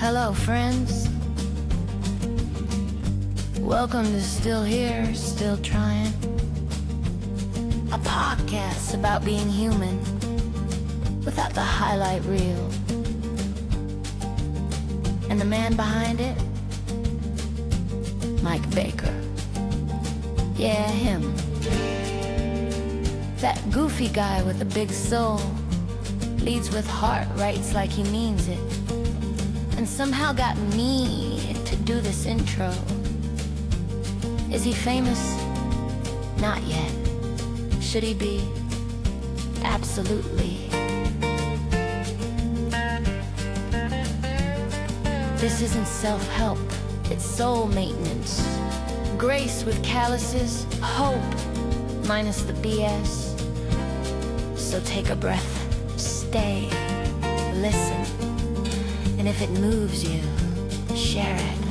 Hello, friends. Welcome to Still Here, Still Trying. A podcast about being human without the highlight reel. And the man behind it? Mike Baker. Yeah, him. That goofy guy with a big soul. Leads with heart, writes like he means it. And somehow got me to do this intro. Is he famous? Not yet. Should he be? Absolutely. This isn't self-help, it's soul maintenance. Grace with calluses, hope minus the BS. So take a breath, stay, listen. And if it moves you, share it.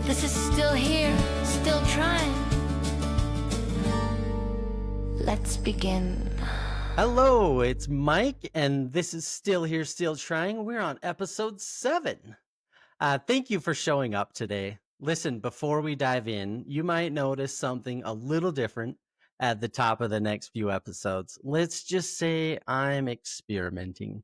This is Still Here, Still Trying. Let's begin. Hello, it's Mike, and this is Still Here, Still Trying. We're on episode 7. Thank you for showing up today. Listen, before we dive in, you might notice something a little different at the top of the next few episodes. Let's just say I'm experimenting.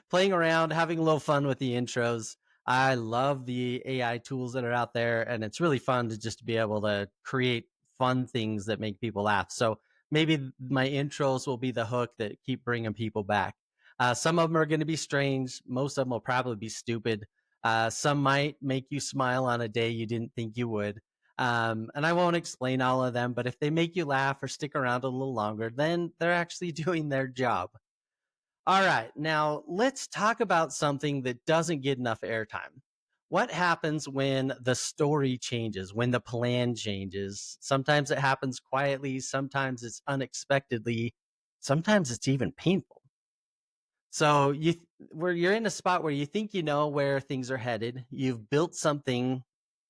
Playing around, having a little fun with the intros. I love the AI tools that are out there, and it's really fun to just be able to create fun things that make people laugh. So maybe my intros will be the hook that keep bringing people back. Some of them are going to be strange. Most of them will probably be stupid. Some might make you smile on a day you didn't think you would. And I won't explain all of them, but if they make you laugh or stick around a little longer, then they're actually doing their job. All right, now let's talk about something that doesn't get enough airtime. What happens when the story changes, when the plan changes? Sometimes it happens quietly, sometimes it's unexpectedly, sometimes it's even painful. So where you're in a spot where you think you know where things are headed, you've built something,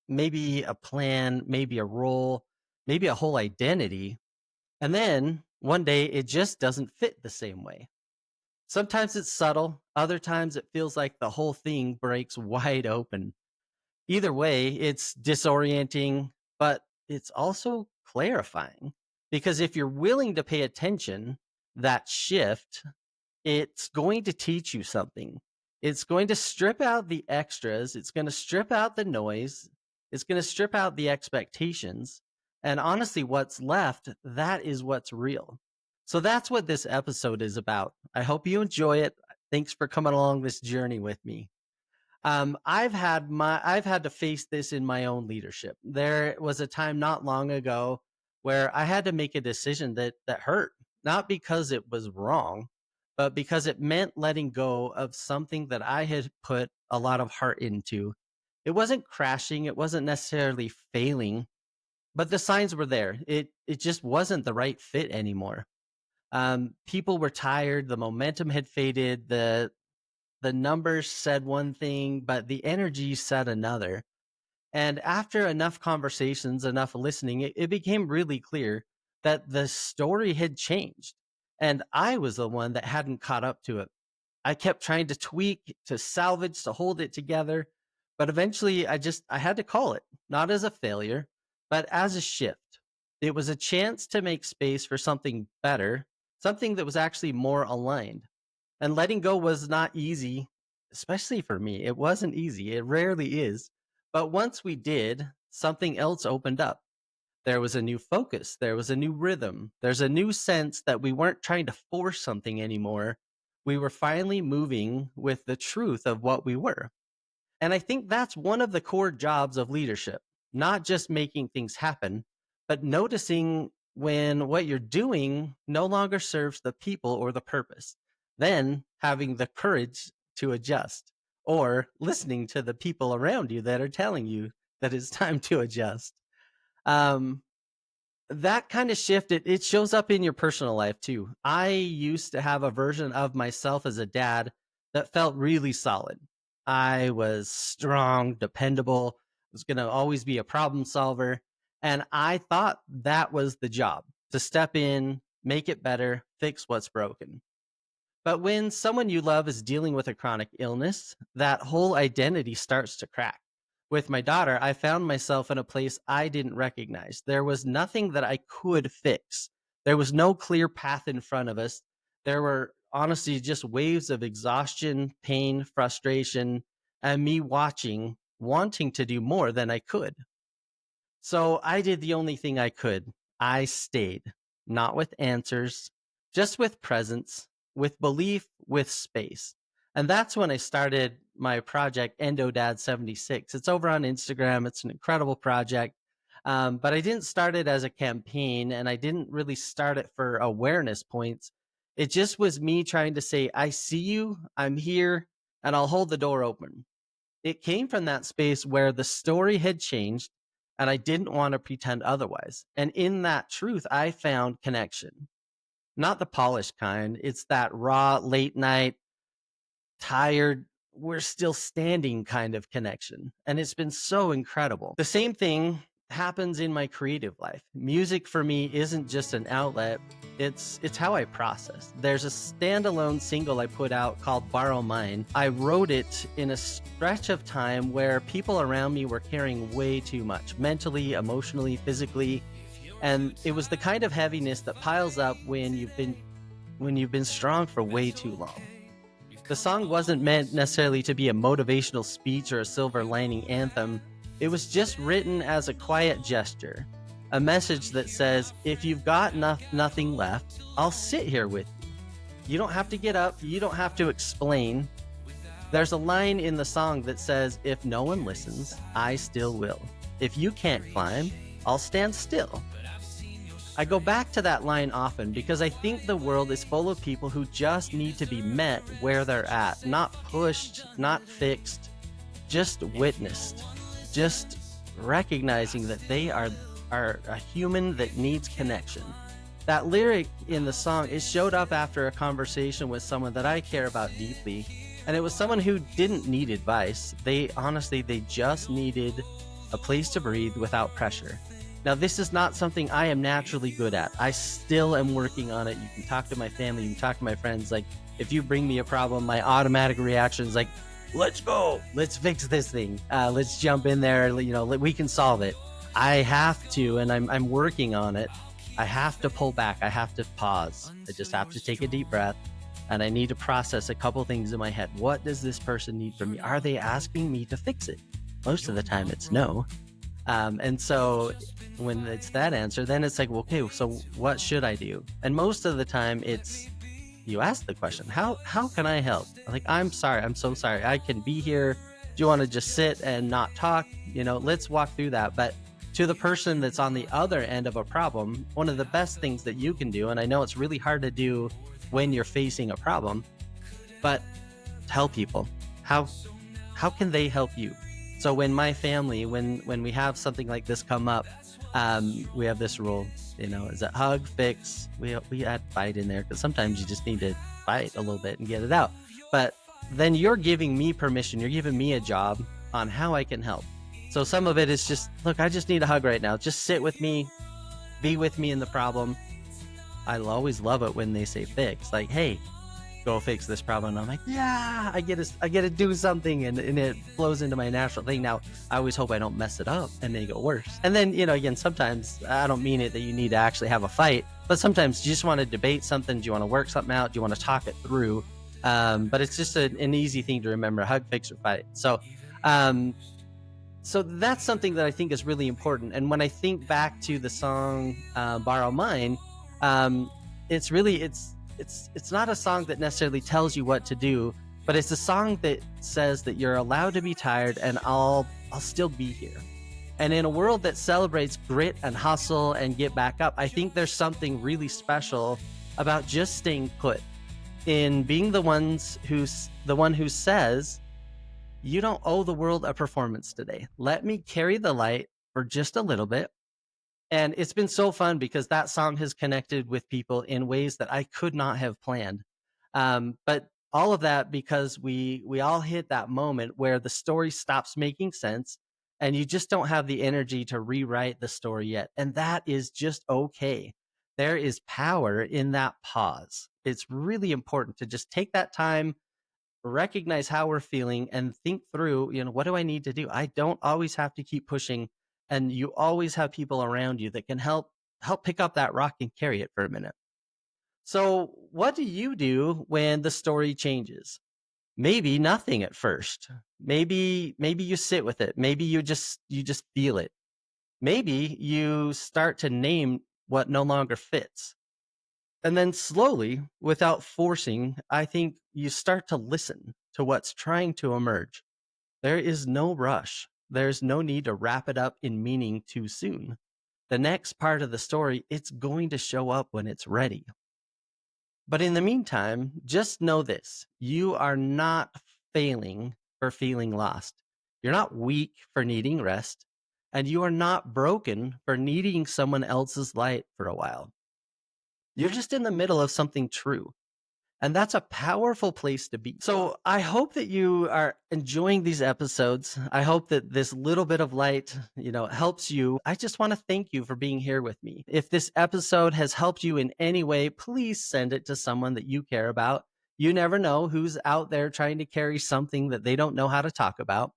maybe a plan, maybe a role, maybe a whole identity, and then one day it just doesn't fit the same way. Sometimes it's subtle, other times it feels like the whole thing breaks wide open. Either way, it's disorienting, but it's also clarifying. Because if you're willing to pay attention, that shift, it's going to teach you something. It's going to strip out the extras, it's going to strip out the noise, it's going to strip out the expectations. And honestly, what's left, that is what's real. So that's what this episode is about. I hope you enjoy it. Thanks for coming along this journey with me. I've had to face this in my own leadership. There was a time not long ago where I had to make a decision that hurt, not because it was wrong, but because it meant letting go of something that I had put a lot of heart into. It wasn't crashing, it wasn't necessarily failing, but the signs were there. It just wasn't the right fit anymore. People were tired, the momentum had faded, the numbers said one thing, but the energy said another. And after enough conversations, enough listening, it became really clear that the story had changed. And I was the one that hadn't caught up to it. I kept trying to tweak, to salvage, to hold it together. But eventually I had to call it, not as a failure, but as a shift. It was a chance to make space for something better, something that was actually more aligned. And letting go was not easy, especially for me. It wasn't easy. It rarely is. But once we did, something else opened up. There was a new focus. There was a new rhythm. There's a new sense that we weren't trying to force something anymore. We were finally moving with the truth of what we were. And I think that's one of the core jobs of leadership, not just making things happen, but noticing when what you're doing no longer serves the people or the purpose. Then having the courage to adjust or listening to the people around you that are telling you that it's time to adjust. Um, that kind of shift, it shows up in your personal life too. I used to have a version of myself as a dad that felt really solid. I was strong, dependable, was going to always be a problem solver. And I thought that was the job, to step in, make it better, fix what's broken. But when someone you love is dealing with a chronic illness, that whole identity starts to crack. With my daughter, I found myself in a place I didn't recognize. There was nothing that I could fix. There was no clear path in front of us. There were honestly just waves of exhaustion, pain, frustration, and me watching, wanting to do more than I could. So I did the only thing I could. I stayed, not with answers, just with presence, with belief, with space. And that's when I started my project, EndoDad76. It's over on Instagram. It's an incredible project. But I didn't start it as a campaign, and I didn't really start it for awareness points. It just was me trying to say, I see you, I'm here, and I'll hold the door open. It came from that space where the story had changed and I didn't want to pretend otherwise. And in that truth, I found connection. Not the polished kind. It's that raw, late night, tired, we're still standing kind of connection. And it's been so incredible. The same thing happens in my creative life. Music for me isn't just an outlet, it's how I process. There's a standalone single I put out called Borrow Mine. I wrote it in a stretch of time where people around me were carrying way too much, mentally, emotionally, physically. And it was the kind of heaviness that piles up when you've been strong for way too long. The song wasn't meant necessarily to be a motivational speech or a silver lining anthem. It was just written as a quiet gesture, a message that says, if you've got nothing left, I'll sit here with you. You don't have to get up, you don't have to explain. There's a line in the song that says, if no one listens, I still will. If you can't climb, I'll stand still. I go back to that line often because I think the world is full of people who just need to be met where they're at, not pushed, not fixed, just witnessed, just recognizing that they are a human that needs connection. That lyric in the song, it showed up after a conversation with someone that I care about deeply, and it was someone who didn't need advice. They just needed a place to breathe without pressure. Now, this is not something I am naturally good at. I still am working on it. You can talk to my family, you can talk to my friends. Like, if you bring me a problem, my automatic reaction is like, let's go, let's fix this thing. Let's jump in there, we can solve it. I have to, and I'm working on it. I have to pull back. I have to pause. I just have to take a deep breath, and I need to process a couple things in my head. What does this person need from me? Are they asking me to fix it? Most of the time it's no. And so when it's that answer, then it's like, well, okay, so what should I do? And most of the time it's, you ask the question, how can I help? Like, I'm sorry, I'm so sorry. I can be here. Do you want to just sit and not talk? Let's walk through that. But to the person that's on the other end of a problem, one of the best things that you can do, and I know it's really hard to do when you're facing a problem, but tell people, how can they help you? So when my family, when we have something like this come up, we have this rule, is it hug, fix? We add fight in there because sometimes you just need to fight a little bit and get it out. But then you're giving me permission. You're giving me a job on how I can help. So some of it is just, look, I just need a hug right now. Just sit with me, be with me in the problem. I always love it when they say fix, like, hey, go fix this problem. And I'm like, yeah, I get to do something, and it flows into my natural thing. Now, I always hope I don't mess it up and make it worse. And then, again, sometimes I don't mean it that you need to actually have a fight, but sometimes you just want to debate something. Do you want to work something out? Do you want to talk it through? But it's just an easy thing to remember: hug, fix, or fight. So that's something that I think is really important. And when I think back to the song Borrow Mine, it's not a song that necessarily tells you what to do, but it's a song that says that you're allowed to be tired, and I'll still be here. And in a world that celebrates grit and hustle and get back up, I think there's something really special about just staying put, in being the one who says, you don't owe the world a performance today. Let me carry the light for just a little bit. And it's been so fun because that song has connected with people in ways that I could not have planned. But all of that because we all hit that moment where the story stops making sense and you just don't have the energy to rewrite the story yet. And that is just okay. There is power in that pause. it's really important to just take that time, recognize how we're feeling, and think through, what do I need to do? I don't always have to keep pushing, and you always have people around you that can help pick up that rock and carry it for a minute. So, what do you do when the story changes? Maybe nothing at first. Maybe you sit with it. Maybe you just feel it. Maybe you start to name what no longer fits. And then slowly, without forcing, I think you start to listen to what's trying to emerge. There is no rush. There's no need to wrap it up in meaning too soon. The next part of the story, it's going to show up when it's ready. But in the meantime, just know this: you are not failing for feeling lost. You're not weak for needing rest. And you are not broken for needing someone else's light for a while. You're just in the middle of something true. And that's a powerful place to be. So I hope that you are enjoying these episodes. I hope that this little bit of light, helps you. I just want to thank you for being here with me. If this episode has helped you in any way, please send it to someone that you care about. You never know who's out there trying to carry something that they don't know how to talk about.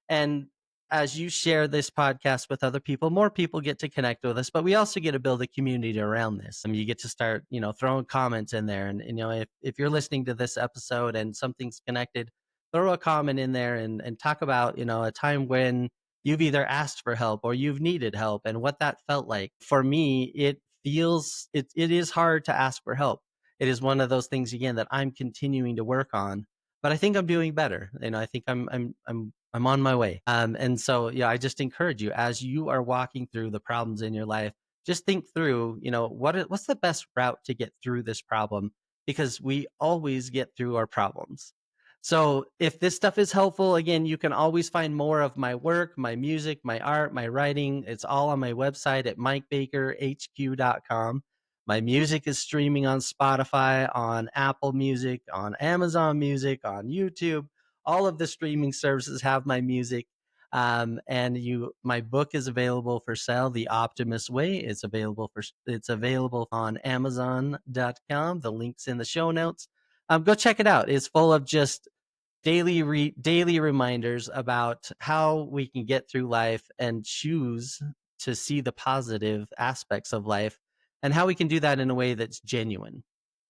And as you share this podcast with other people, more people get to connect with us, but we also get to build a community around this. You get to start, throwing comments in there. And if you're listening to this episode and something's connected, throw a comment in there and talk about, a time when you've either asked for help or you've needed help and what that felt like. For me, it is hard to ask for help. It is one of those things, again, that I'm continuing to work on, but I think I'm doing better. I think I'm on my way. And so, I just encourage you, as you are walking through the problems in your life, just think through, what's the best route to get through this problem? Because we always get through our problems. So if this stuff is helpful, again, you can always find more of my work, my music, my art, my writing. It's all on my website at mikebakerhq.com. My music is streaming on Spotify, on Apple Music, on Amazon Music, on YouTube. All of the streaming services have my music. My book is available for sale. The Optimist Way is it's available on Amazon.com. The link's in the show notes. Go check it out. It's full of just daily reminders about how we can get through life and choose to see the positive aspects of life, and how we can do that in a way that's genuine.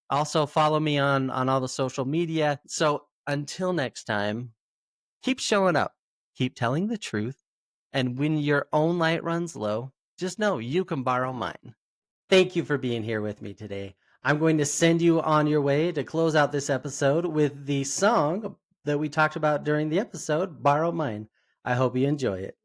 Also, follow me on all the social media. So until next time, keep showing up, keep telling the truth, and when your own light runs low, just know you can borrow mine. Thank you for being here with me today. I'm going to send you on your way to close out this episode with the song that we talked about during the episode, Borrow Mine. I hope you enjoy it.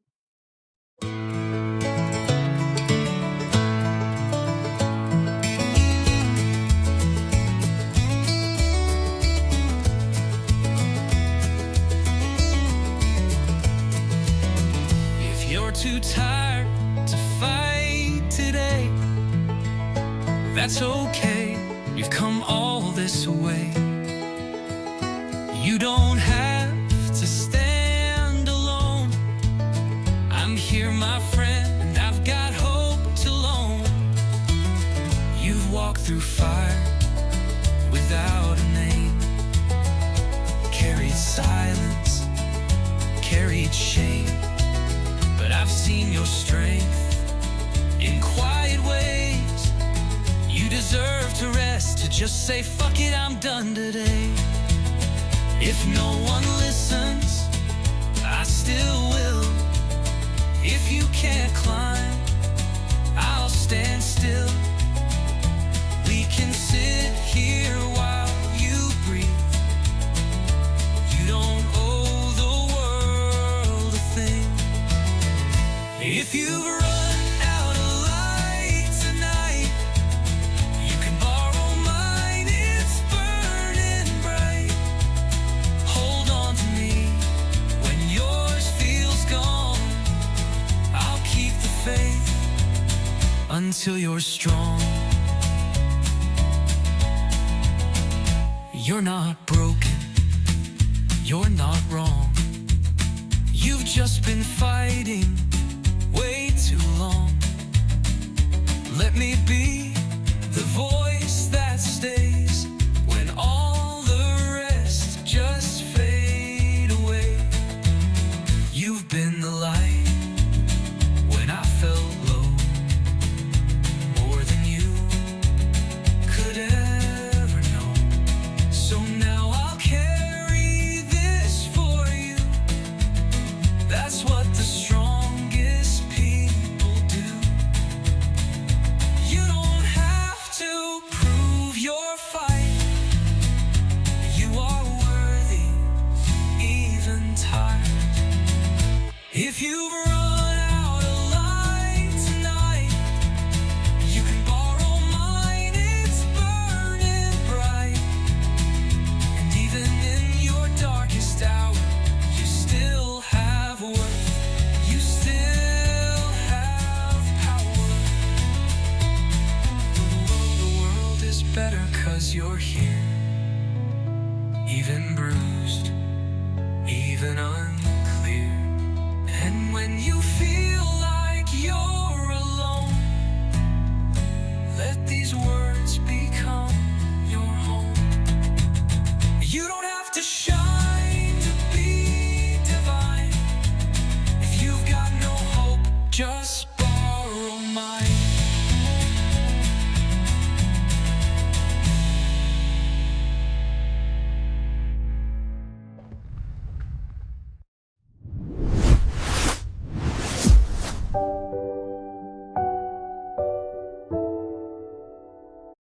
Too tired to fight today, that's okay. You've come all this way. You don't have to stand alone. I'm here, my friend, and I've got hope to loan. You've walked through fire without a name, carried silence, carried shame. But I've seen your strength in quiet ways. You deserve to rest, to just say, fuck it, I'm done today. If no one listens, I still will. If you can't climb, I'll stand still. We can sit here while you breathe. You don't owe the world a thing. If you've run out of light tonight, you can borrow mine, it's burning bright. Hold on to me when yours feels gone. I'll keep the faith until you're strong. You're not broken, you're not wrong. You've just been fighting way too long. Let me be the voice that stays now I'll carry this for you. That's what the strongest people do. You don't have to prove your fight. You are worthy, even tired. If you've run out of light tonight, you can borrow mine, it's burning bright. And even in your darkest hour, you still have worth, you still have power. The world is better 'cause you're here, even bruised, even unclear. And when you feel like you're alone, let these words become your home. You don't have to shine to be divine. If you've got no hope, just